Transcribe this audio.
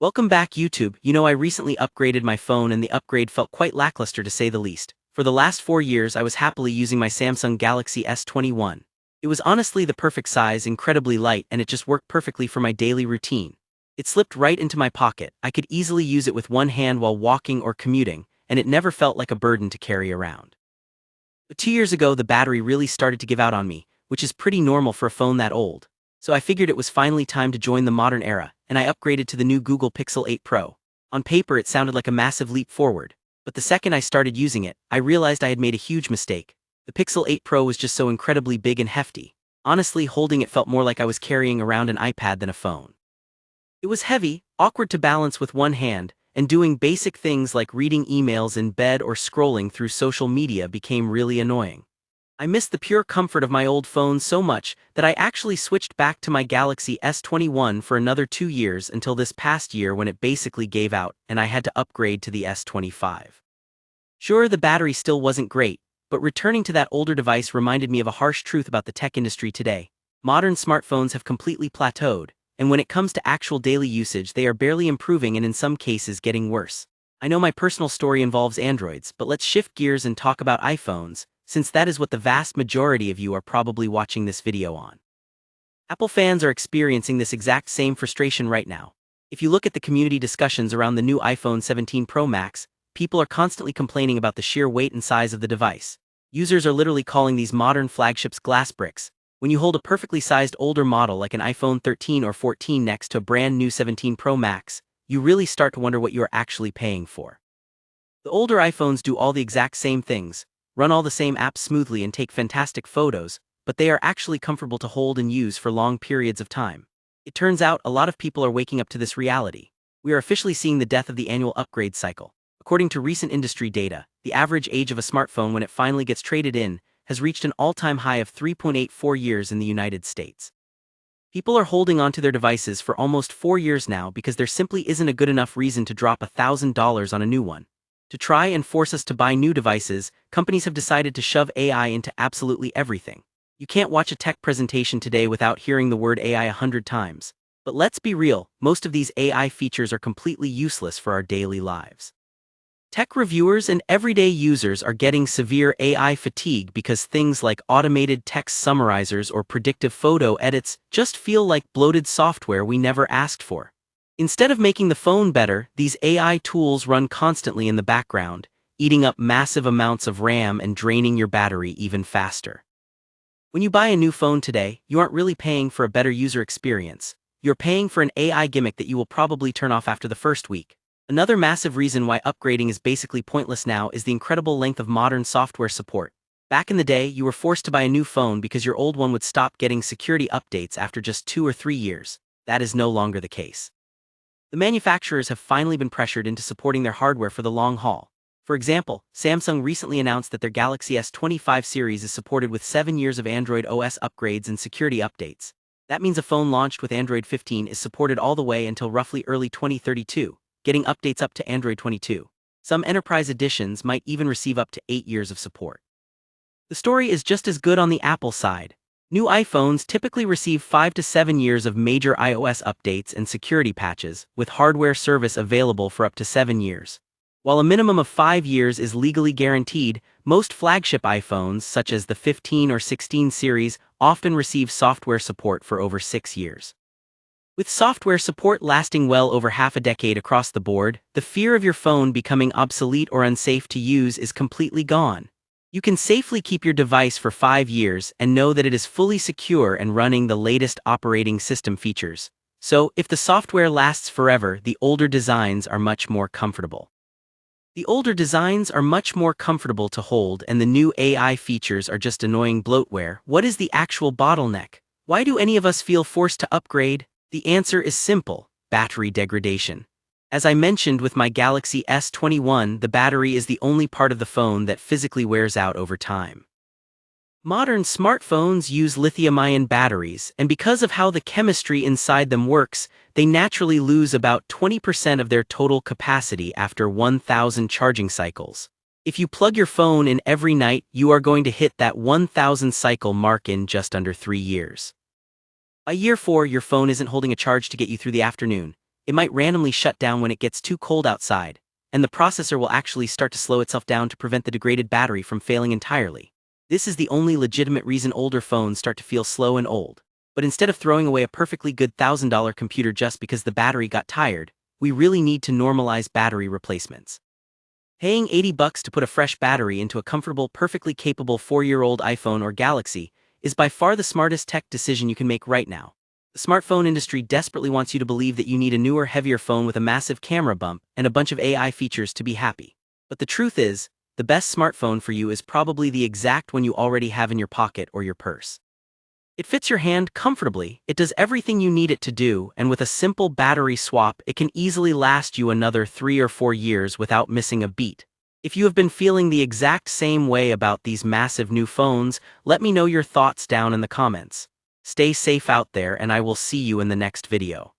Welcome back, YouTube. I recently upgraded my phone and the upgrade felt quite lackluster to say the least. For the last 4 years I was happily using my Samsung Galaxy S21. It was honestly the perfect size, incredibly light, and it just worked perfectly for my daily routine. It slipped right into my pocket. I could easily use it with one hand while walking or commuting, and it never felt like a burden to carry around. But 2 years ago the battery really started to give out on me, which is pretty normal for a phone that old. So I figured it was finally time to join the modern era, and I upgraded to the new Google Pixel 8 Pro. On paper it sounded like a massive leap forward, but the second I started using it, I realized I had made a huge mistake. The Pixel 8 Pro was just so incredibly big and hefty. Honestly, holding it felt more like I was carrying around an iPad than a phone. It was heavy, awkward to balance with one hand, and doing basic things like reading emails in bed or scrolling through social media became really annoying. I missed the pure comfort of my old phone so much that I actually switched back to my Galaxy S21 for another 2 years until this past year when it basically gave out and I had to upgrade to the S25. Sure, the battery still wasn't great, but returning to that older device reminded me of a harsh truth about the tech industry today. Modern smartphones have completely plateaued, and when it comes to actual daily usage they are barely improving and in some cases getting worse. I know my personal story involves Androids, but let's shift gears and talk about iPhones, since that is what the vast majority of you are probably watching this video on. Apple fans are experiencing this exact same frustration right now. If you look at the community discussions around the new iPhone 17 Pro Max, people are constantly complaining about the sheer weight and size of the device. Users are literally calling these modern flagships glass bricks. When you hold a perfectly sized older model like an iPhone 13 or 14 next to a brand new 17 Pro Max, you really start to wonder what you are actually paying for. The older iPhones do all the exact same things, run all the same apps smoothly and take fantastic photos, but they are actually comfortable to hold and use for long periods of time. It turns out a lot of people are waking up to this reality. We are officially seeing the death of the annual upgrade cycle. According to recent industry data, the average age of a smartphone when it finally gets traded in has reached an all-time high of 3.84 years in the United States. People are holding onto their devices for almost 4 years now because there simply isn't a good enough reason to drop $1,000 on a new one. To try and force us to buy new devices, companies have decided to shove AI into absolutely everything. You can't watch a tech presentation today without hearing the word AI 100 times. But let's be real, most of these AI features are completely useless for our daily lives. Tech reviewers and everyday users are getting severe AI fatigue because things like automated text summarizers or predictive photo edits just feel like bloated software we never asked for. Instead of making the phone better, these AI tools run constantly in the background, eating up massive amounts of RAM and draining your battery even faster. When you buy a new phone today, you aren't really paying for a better user experience. You're paying for an AI gimmick that you will probably turn off after the first week. Another massive reason why upgrading is basically pointless now is the incredible length of modern software support. Back in the day, you were forced to buy a new phone because your old one would stop getting security updates after just 2 or 3 years. That is no longer the case. The manufacturers have finally been pressured into supporting their hardware for the long haul. For example, Samsung recently announced that their Galaxy S25 series is supported with 7 years of Android OS upgrades and security updates. That means a phone launched with Android 15 is supported all the way until roughly early 2032, getting updates up to Android 22. Some enterprise editions might even receive up to 8 years of support. The story is just as good on the Apple side. New iPhones typically receive 5 to 7 years of major iOS updates and security patches, with hardware service available for up to 7 years. While a minimum of 5 years is legally guaranteed, most flagship iPhones, such as the 15 or 16 series, often receive software support for over 6 years. With software support lasting well over half a decade across the board, the fear of your phone becoming obsolete or unsafe to use is completely gone. You can safely keep your device for 5 years and know that it is fully secure and running the latest operating system features. So, if the software lasts forever, the older designs are much more comfortable. The older designs are much more comfortable to hold and the new AI features are just annoying bloatware. What is the actual bottleneck? Why do any of us feel forced to upgrade? The answer is simple: battery degradation. As I mentioned with my Galaxy S21, the battery is the only part of the phone that physically wears out over time. Modern smartphones use lithium-ion batteries, and because of how the chemistry inside them works, they naturally lose about 20% of their total capacity after 1,000 charging cycles. If you plug your phone in every night, you are going to hit that 1,000 cycle mark in just under 3 years. By year 4, your phone isn't holding a charge to get you through the afternoon. it might randomly shut down when it gets too cold outside, and the processor will actually start to slow itself down to prevent the degraded battery from failing entirely. This is the only legitimate reason older phones start to feel slow and old. But instead of throwing away a perfectly good $1,000 computer just because the battery got tired, we really need to normalize battery replacements. Paying $80 to put a fresh battery into a comfortable, perfectly capable 4-year-old iPhone or Galaxy is by far the smartest tech decision you can make right now. The smartphone industry desperately wants you to believe that you need a newer, heavier phone with a massive camera bump and a bunch of AI features to be happy. But the truth is, the best smartphone for you is probably the exact one you already have in your pocket or your purse. It fits your hand comfortably, it does everything you need it to do, and with a simple battery swap, it can easily last you another 3 or 4 years without missing a beat. If you have been feeling the exact same way about these massive new phones, let me know your thoughts down in the comments. Stay safe out there, and I will see you in the next video.